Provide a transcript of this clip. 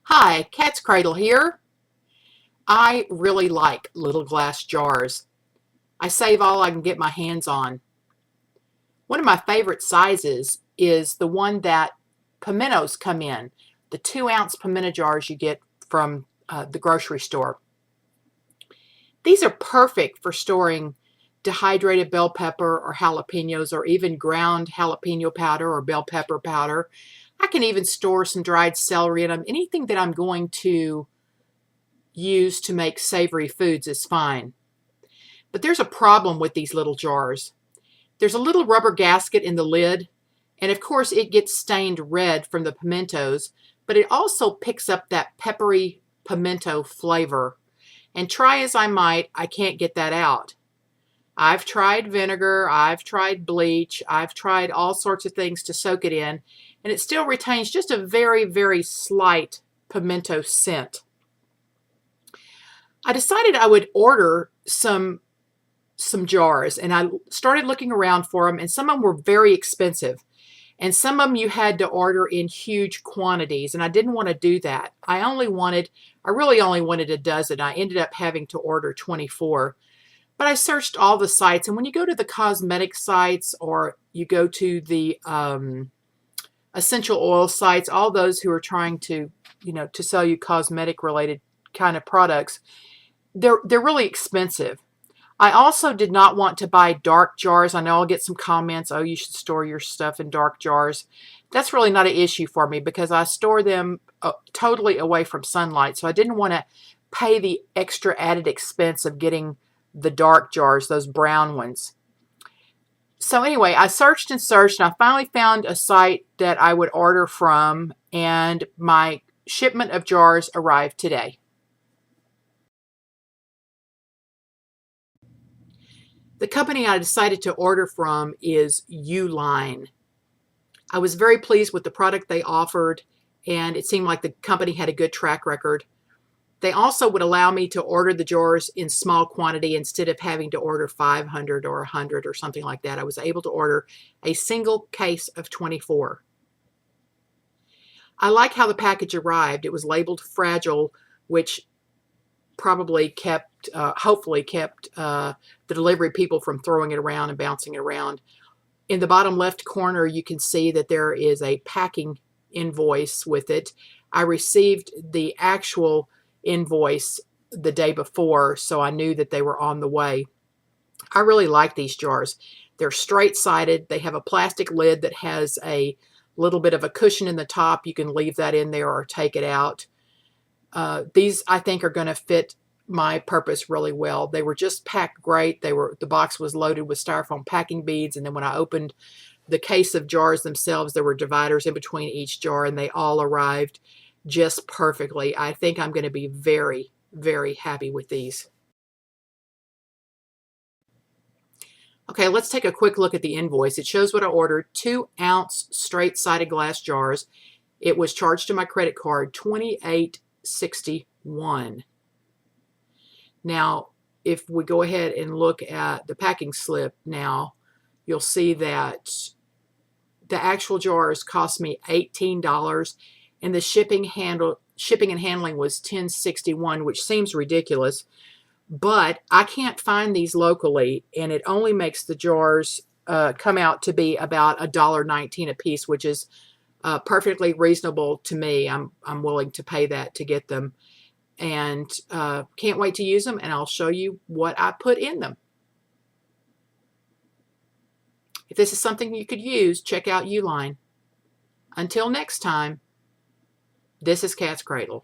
Hi, Katzcradul here. I really like little glass jars. I save all I can get my hands on. One of my favorite sizes is the one that pimentos come in, the 2-ounce pimento jars you get from the grocery store. These are perfect for storing dehydrated bell pepper or jalapenos or even ground jalapeno powder or bell pepper powder. I can even store some dried celery in them. Anything that I'm going to use to make savory foods is fine. But there's a problem with these little jars. There's a little rubber gasket in the lid, and of course it gets stained red from the pimentos, but it also picks up that peppery pimento flavor. And try as I might, I can't get that out. I've tried vinegar, I've tried bleach, I've tried all sorts of things to soak it in, and it still retains just a very, very slight pimento scent. I decided I would order some jars, and I started looking around for them, and some of them were very expensive, and some of them you had to order in huge quantities, and I didn't want to do that. I really only wanted a dozen. I ended up having to order 24. But I searched all the sites, and when you go to the cosmetic sites or you go to the essential oil sites, all those who are trying to, to sell you cosmetic related kind of products, they're really expensive. I also did not want to buy dark jars. I know I'll get some comments, oh, you should store your stuff in dark jars. That's really not an issue for me because I store them totally away from sunlight. So I didn't want to pay the extra added expense of getting the dark jars, those brown ones. So anyway, I searched and searched, and I finally found a site that I would order from, and my shipment of jars arrived today. The company I decided to order from is Uline. I was very pleased with the product they offered, and it seemed like the company had a good track record. They also would allow me to order the jars in small quantity instead of having to order 500 or 100 or something like that. I was able to order a single case of 24. I like how the package arrived. It was labeled fragile, which probably hopefully kept the delivery people from throwing it around and bouncing it around. In the bottom left corner, you can see that there is a packing invoice with it. I received the actual invoice the day before, so I knew that they were on the way. I really like these jars. They're straight-sided. They have a plastic lid that has a little bit of a cushion in the top. You can leave that in there or take it out. These, I think, are going to fit my purpose really well. They were just packed great. The box was loaded with styrofoam packing beads, and then when I opened the case of jars themselves, there were dividers in between each jar, and they all arrived just perfectly. I think I'm going to be very, very happy with these. Okay, let's take a quick look at the invoice. It shows what I ordered: 2-ounce straight-sided glass jars. It was charged to my credit card, $28.61. Now, if we go ahead and look at the packing slip now, you'll see that the actual jars cost me $18, and the shipping and handling was $10.61, which seems ridiculous. But I can't find these locally, and it only makes the jars come out to be about $1.19 a piece, which is perfectly reasonable to me. I'm willing to pay that to get them, and can't wait to use them, and I'll show you what I put in them. If this is something you could use, check out Uline. Until next time, this is Katzcradul.